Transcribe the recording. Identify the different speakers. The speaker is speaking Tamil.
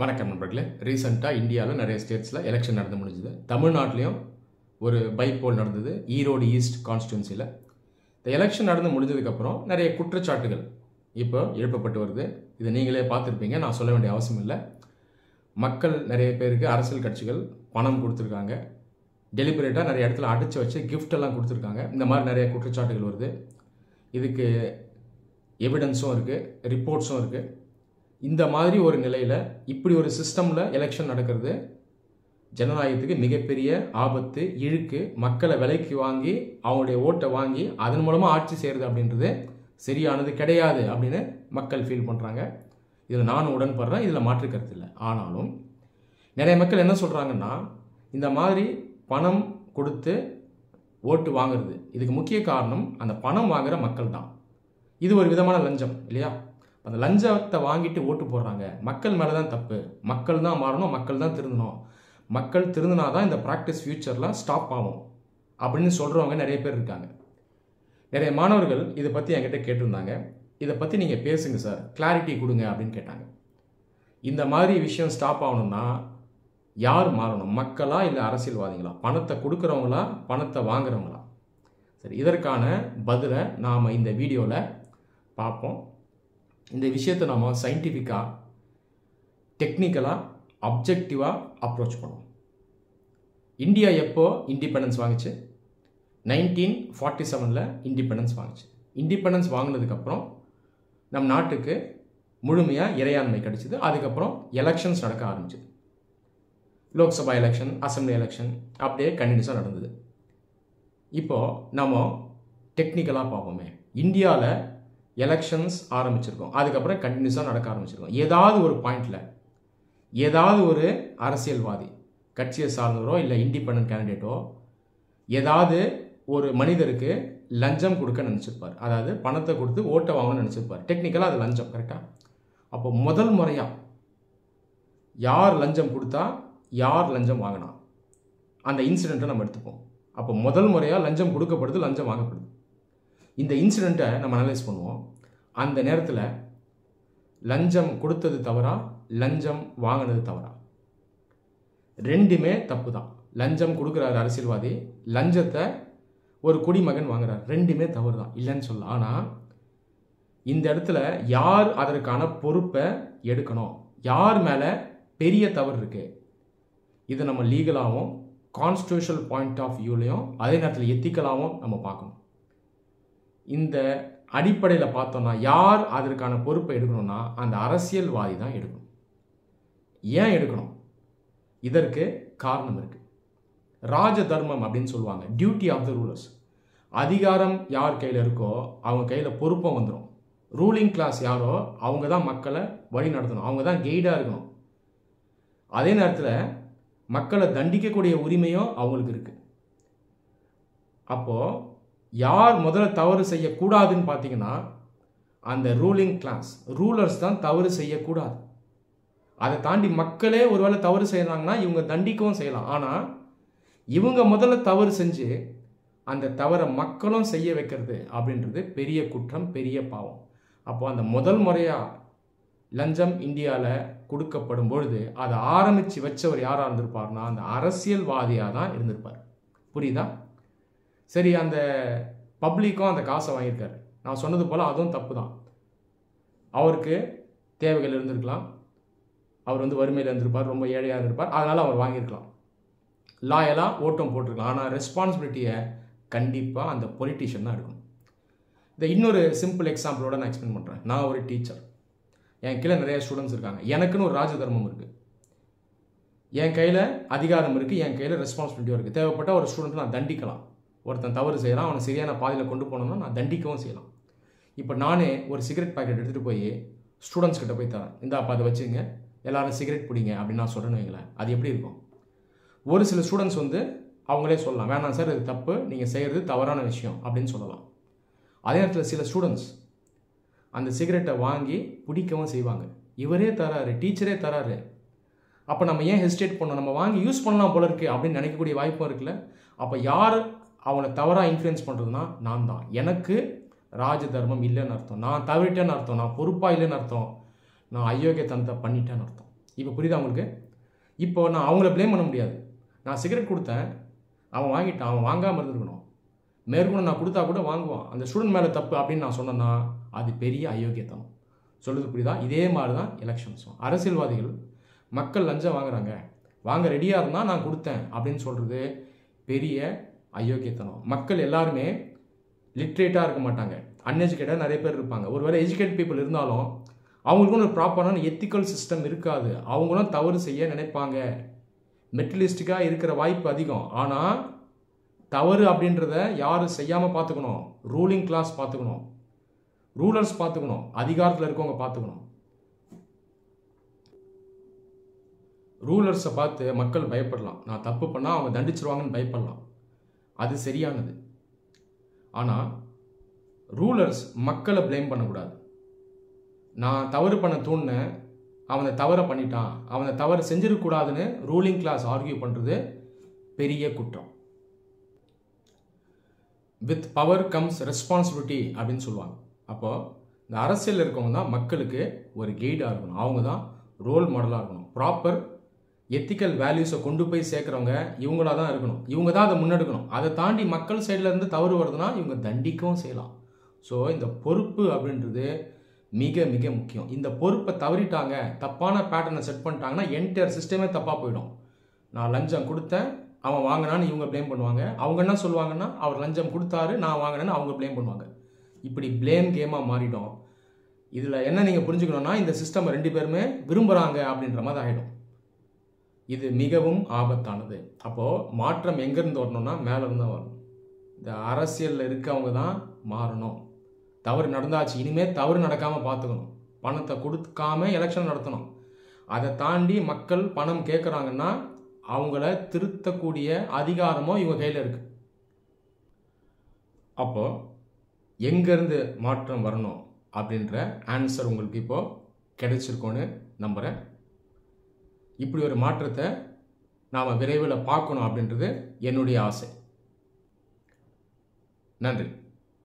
Speaker 1: வணக்கம் நண்பர்களே. ரீசெண்டாக இந்தியாவில் நிறைய ஸ்டேட்ஸில் எலெக்ஷன் நடந்து முடிஞ்சுது. தமிழ்நாட்டிலையும் ஒரு பைப்போல் நடந்தது ஈரோடு ஈஸ்ட் கான்ஸ்டியூன்சியில். இந்த எலெக்ஷன் நடந்து முடிஞ்சதுக்கப்புறம் நிறைய குற்றச்சாட்டுகள் இப்போ எழுப்பப்பட்டு வருது. இதை நீங்களே பார்த்துருப்பீங்க, நான் சொல்ல வேண்டிய அவசியம் இல்லை. மக்கள் நிறைய பேருக்கு அரசியல் கட்சிகள் பணம் கொடுத்துருக்காங்க, டெலிபரேட்டாக நிறைய இடத்துல அடித்து வச்சு கிஃப்டெல்லாம் கொடுத்துருக்காங்க. இந்த மாதிரி நிறைய குற்றச்சாட்டுகள் வருது. இதுக்கு எவிடன்ஸும் இருக்குது, ரிப்போர்ட்ஸும் இருக்குது. இந்த மாதிரி ஒரு நிலையில் இப்படி ஒரு சிஸ்டமில் எலெக்ஷன் நடக்கிறது ஜனநாயகத்துக்கு மிகப்பெரிய ஆபத்து, இழுக்கு. மக்களை விலைக்கு வாங்கி அவங்களுடைய ஓட்டை வாங்கி அதன் மூலமாக ஆட்சி செய்கிறது அப்படின்றது சரியானது கிடையாது அப்படின்னு மக்கள் ஃபீல் பண்ணுறாங்க. இதில் நானும் உடன்படுறேன், இதில் மாற்று கருத்து இல்லை. ஆனாலும் நிறைய மக்கள் என்ன சொல்கிறாங்கன்னா, இந்த மாதிரி பணம் கொடுத்து ஓட்டு வாங்குறது, இதுக்கு முக்கிய காரணம் அந்த பணம் வாங்குகிற மக்கள் தான். இது ஒரு விதமான லஞ்சம் இல்லையா? அந்த லஞ்சத்தை வாங்கிட்டு ஓட்டு போடுறாங்க. மக்கள் மேலே தான் தப்பு, மக்கள் தான் மாறணும், மக்கள் தான் திருந்தணும், மக்கள் திருந்தினா தான் இந்த ப்ராக்டிஸ் ஃபியூச்சரில் ஸ்டாப் ஆகும் அப்படின்னு சொல்கிறவங்க நிறைய பேர் இருக்காங்க. நிறைய மாணவர்கள் இதை பற்றி என்கிட்ட கேட்டிருந்தாங்க. இதை பற்றி நீங்கள் பேசுங்க சார், கிளாரிட்டி கொடுங்க அப்படின்னு கேட்டாங்க. இந்த மாதிரி விஷயம் ஸ்டாப் ஆகணும்னா யார் மாறணும், மக்களா இல்லை அரசியல்வாதிகளா? பணத்தை கொடுக்குறவங்களா, பணத்தை வாங்குறவங்களா? சரி, இதற்கான பதிலை நாம் இந்த வீடியோவில் பார்ப்போம். இந்த விஷயத்தை நம்ம சயின்டிஃபிக்காக, டெக்னிக்கலாக, அப்ஜெக்டிவாக அப்ரோச் பண்ணுவோம். இந்தியா எப்போ இண்டிபெண்டன்ஸ் வாங்குச்சு? 1947 இண்டிபெண்டன்ஸ் வாங்குச்சு. இண்டிபெண்டன்ஸ் வாங்கினதுக்கப்புறம் நம் நாட்டுக்கு முழுமையாக இறையாண்மை கிடைச்சிது. அதுக்கப்புறம் எலெக்ஷன்ஸ் நடக்க ஆரம்பிச்சிது. லோக்சபா எலெக்ஷன், அசம்பிளி எலெக்ஷன் அப்படியே கண்டினியூஸாக நடந்தது. இப்போது நம்ம டெக்னிக்கலாக பார்ப்போமே. இந்தியாவில் எலெக்ஷன்ஸ் ஆரம்பிச்சிருக்கோம், அதுக்கப்புறம் கண்டினியூஸாக நடக்க ஆரம்பிச்சிருக்கோம். ஏதாவது ஒரு பாயிண்டில் ஏதாவது ஒரு அரசியல்வாதி, கட்சியை சார்ந்தவரோ இல்லை இண்டிபெண்டன்ட் கேண்டிடேட்டோ ஏதாவது ஒரு மனிதருக்கு லஞ்சம் கொடுக்க நினச்சிருப்பார். அதாவது பணத்தை கொடுத்து ஓட்டை வாங்கணும்னு நினச்சிருப்பார். டெக்னிக்கலாக அது லஞ்சம், கரெக்டாக? அப்போ முதல் முறையாக யார் லஞ்சம் கொடுத்தா, யார் லஞ்சம் வாங்கினா, அந்த இன்சிடெண்ட்டை நம்ம எடுத்துப்போம். அப்போ முதல் முறையாக லஞ்சம் கொடுக்கப்படுது, லஞ்சம் வாங்கப்படுது. இந்த இன்சிடெண்ட்டை நம்ம அனலைஸ் பண்ணுவோம். அந்த நேரத்தில் லஞ்சம் கொடுத்தது தவறா, லஞ்சம் வாங்கினது தவறா? ரெண்டுமே தப்பு தான். லஞ்சம் கொடுக்குறாரு அரசியல்வாதி, லஞ்சத்தை ஒரு குடிமகன் வாங்குறார், ரெண்டுமே தவறு தான், இல்லைன்னு சொல்ல. ஆனால் இந்த இடத்துல யார் அதற்கான பொறுப்பை எடுக்கணும், யார் மேலே பெரிய தவறு இருக்குது, இதை நம்ம லீகலாகவும் கான்ஸ்டியூஷனல் பாயிண்ட் ஆஃப் வியூலையும் அதே நேரத்தில் எத்திக்கலாகவும் நம்ம பார்க்கணும். இந்த அடிப்படையில் பார்த்தோம்னா யார் அதற்கான பொறுப்பை எடுக்கணும்னா அந்த அரசியல்வாதி தான் எடுக்கணும். ஏன் எடுக்கணும்? இதற்கு காரணம் இருக்குது. ராஜ தர்மம் அப்படின்னு சொல்லுவாங்க, டியூட்டி ஆஃப் த ரூலர்ஸ். அதிகாரம் யார் கையில் இருக்கோ அவங்க கையில் பொறுப்பும் வந்துடும். ரூலிங் கிளாஸ் யாரோ அவங்க தான் மக்களை வழி நடத்தணும், அவங்க தான் கைடாக இருக்கணும். அதே நேரத்தில் மக்களை தண்டிக்கக்கூடிய உரிமையும் அவங்களுக்கு இருக்குது. அப்போது யார் முதல்ல தவறு செய்யக்கூடாதுன்னு பார்த்தீங்கன்னா அந்த ரூலிங் கிளாஸ், ரூலர்ஸ் தான் தவறு செய்யக்கூடாது. அதை தாண்டி மக்களே ஒருவேளை தவறு செய்கிறாங்கன்னா இவங்க தண்டிக்கவும் செய்யலாம். ஆனால் இவங்க முதல்ல தவறு செஞ்சு அந்த தவறை மக்களும் செய்ய வைக்கிறது அப்படின்றது பெரிய குற்றம், பெரிய பாவம். அப்போ அந்த முதல் முறையாக லஞ்சம் இந்தியாவில் கொடுக்கப்படும் பொழுது அதை ஆரம்பித்து வச்சவர் யாராக இருந்திருப்பார்னா அந்த அரசியல்வாதியாக தான் இருந்திருப்பார். புரியுதா? சரி, அந்த பப்ளிக்கும் அந்த காசை வாங்கியிருக்காரு. நான் சொன்னது போல் அதுவும் தப்பு தான். அவருக்கு தேவைகள் இருந்திருக்கலாம், அவர் வறுமையில் இருந்திருப்பார், ரொம்ப ஏழையாக இருந்திருப்பார், அதனால் அவர் வாங்கியிருக்கலாம், லாயலாக ஓட்டம் போட்டிருக்கலாம். ஆனால் ரெஸ்பான்சிபிலிட்டியை கண்டிப்பாக அந்த பொலிட்டீஷியன் தான் எடுக்கணும். இந்த இன்னொரு சிம்பிள் எக்ஸாம்பிளோட நான் எக்ஸ்பிளைன் பண்ணுறேன். நான் ஒரு டீச்சர், என் கீழே நிறைய ஸ்டூடெண்ட்ஸ் இருக்காங்க. எனக்குன்னு ஒரு ராஜ தர்மம் இருக்குது, என் கையில் அதிகாரம் இருக்குது, என் கையில் ரெஸ்பான்சிபிலிட்டியும் இருக்குது. தேவைப்பட்ட ஒரு ஸ்டூடெண்ட்டை நான் தண்டிக்கலாம். ஒருத்தன் தவறு செய்கிறான், அவனை சரியான பாதையில் கொண்டு போனோம்னா நான் தண்டிக்கவும் செய்யலாம். இப்போ நானே ஒரு சிகரெட் பாக்கெட் எடுத்துகிட்டு போய் ஸ்டூடெண்ட்ஸ் கிட்ட போய் தரேன், இந்த அப்போ அதை வச்சுங்க, எல்லாரும் சிகரெட் பிடிங்க அப்படின்னு நான் சொல்கிறேன்னு வைங்களேன். அது எப்படி இருக்கும்? ஒரு சில ஸ்டூடெண்ட்ஸ் அவங்களே சொல்லலாம், வேணாம் சார் இது தப்பு, நீங்கள் செய்கிறது தவறான விஷயம் அப்படின்னு சொல்லலாம். அதே நேரத்தில் சில ஸ்டூடெண்ட்ஸ் அந்த சிகரெட்டை வாங்கி பிடிக்கவும் செய்வாங்க. இவரே தராரு, டீச்சரே தராரு, அப்போ நம்ம ஏன் ஹெசிடேட் பண்ணோம், நம்ம வாங்கி யூஸ் பண்ணலாம் போல இருக்குது அப்படின்னு நினைக்கக்கூடிய வாய்ப்பும் இருக்குல்ல. அப்போ யார் அவனை தவறாக இன்ஃப்ளூயன்ஸ் பண்ணுறதுனா நான் தான். எனக்கு ராஜ தர்மம் இல்லைன்னு அர்த்தம், நான் தவறிட்டேன்னு அர்த்தம், நான் பொறுப்பாக இல்லைன்னு அர்த்தம், நான் அயோக்கியத்தனத்தை பண்ணிட்டேன்னு அர்த்தம். இப்போ புரியுதா உங்களுக்கு? இப்போ நான் அவங்கள ப்ளேம் பண்ண முடியாது. நான் சிகரெட் கொடுத்தேன், அவன் வாங்கிட்டான், அவன் வாங்காமல் இருந்திருக்கணும். மேற்கொண்டு நான் கொடுத்தா கூட வாங்குவான், அந்த ஸ்டூடெண்ட் மேலே தப்பு அப்படின்னு நான் சொன்னேன்னா அது பெரிய அயோக்கியத்தனம். சொல்லுறது புரியுதா? இதே மாதிரி தான் எலெக்ஷன்ஸும். அரசியல்வாதிகள் மக்கள் லஞ்சம் வாங்குறாங்க, வாங்க ரெடியாக இருந்தால் நான் கொடுத்தேன் அப்படின்னு சொல்கிறது பெரிய அயோக்கியத்தனம். மக்கள் எல்லாருமே லிட்ரேட்டாக இருக்க மாட்டாங்க, அன்எஜுகேட்டாக நிறைய பேர் இருப்பாங்க. ஒருவேளை எஜுகேட் பீப்புள் இருந்தாலும் அவங்களுக்கும் ஒரு ப்ராப்பரான எத்திக்கல் சிஸ்டம் இருக்காது. அவங்களும் தவறு செய்ய நினைப்பாங்க, மெட்டலிஸ்டிக்காக இருக்கிற வாய்ப்பு அதிகம். ஆனால் தவறு அப்படின்றத யார் செய்யாமல் பார்த்துக்கணும்? ரூலிங் கிளாஸ் பார்த்துக்கணும், ரூலர்ஸ் பார்த்துக்கணும், அதிகாரத்தில் இருக்கவங்க பார்த்துக்கணும். ரூலர்ஸை பார்த்து மக்கள் பயப்படலாம், நான் தப்பு பண்ணால் அவங்க தண்டிச்சிருவாங்கன்னு பயப்படலாம், அது சரியானது. ஆனால் ரூலர்ஸ் மக்களை ப்ளேம் பண்ணக்கூடாது. நான் தவறு பண்ண தூண்டினேன், அவனை தவறை பண்ணிட்டான், அவனை தவறு செஞ்சிடக்கூடாதுன்னு ரூலிங் கிளாஸ் ஆர்கியூ பண்ணுறது பெரிய குற்றம். வித் பவர் கம்ஸ் ரெஸ்பான்சிபிலிட்டி அப்படின்னு சொல்லுவாங்க. அப்போது இந்த அரசியல் இருக்கவங்க தான் மக்களுக்கு ஒரு கைடாக இருக்கணும், அவங்க தான் ரோல் மாடலாக இருக்கணும். ப்ராப்பர் எத்திக்கல் வேல்யூஸை கொண்டு போய் சேர்க்குறவங்க இவங்களாக தான் இருக்கணும், இவங்க தான் அதை முன்னெடுக்கணும். அதை தாண்டி மக்கள் சைட்லேருந்து தவறு வருதுன்னா இவங்க தண்டிக்கவும் செய்யலாம். ஸோ இந்த பொறுப்பு அப்படின்றது மிக மிக முக்கியம். இந்த பொறுப்பை தவறிட்டாங்க, தப்பான பேட்டர்னை செட் பண்ணிட்டாங்கன்னா என்டையர் சிஸ்டமே தப்பாக போயிடும். நான் லஞ்சம் கொடுத்தேன், அவன் வாங்கினான்னு இவங்க ப்ளேம் பண்ணுவாங்க. அவங்க என்ன சொல்லுவாங்கன்னா, அவர் லஞ்சம் கொடுத்தாரு, நான் வாங்கினேன்னு அவங்க ப்ளேம் பண்ணுவாங்க. இப்படி ப்ளேம் கேமாக மாறிடும். இதில் என்ன நீங்கள் புரிஞ்சுக்கணுன்னா, இந்த சிஸ்டம் 2 பேருமே விரும்புகிறாங்க அப்படின்ற மாதிரி ஆகிடும். இது மிகவும் ஆபத்தானது. அப்போது மாற்றம் எங்கேருந்து வரணும்னா மேலேருந்து தான் வரணும். இந்த அரசியலில் இருக்கவங்க தான் மாறணும். தவறு நடந்தாச்சு, இனிமேல் தவறு நடக்காமல் பார்த்துக்கணும். பணத்தை கொடுக்காம எலெக்ஷன் நடத்தணும். அதை தாண்டி மக்கள் பணம் கேட்குறாங்கன்னா அவங்கள திருத்தக்கூடிய அதிகாரமும் இவங்க கையில் இருக்குது. அப்போது எங்கேருந்து மாற்றம் வரணும் அப்படின்ற ஆன்சர் உங்களுக்கு இப்போது கிடைச்சிருக்கோன்னு நம்புகிறேன். இப்படி ஒரு மாற்றத்தை நாம் விரைவில் பார்க்கணும் அப்படின்றது என்னுடைய ஆசை. நன்றி.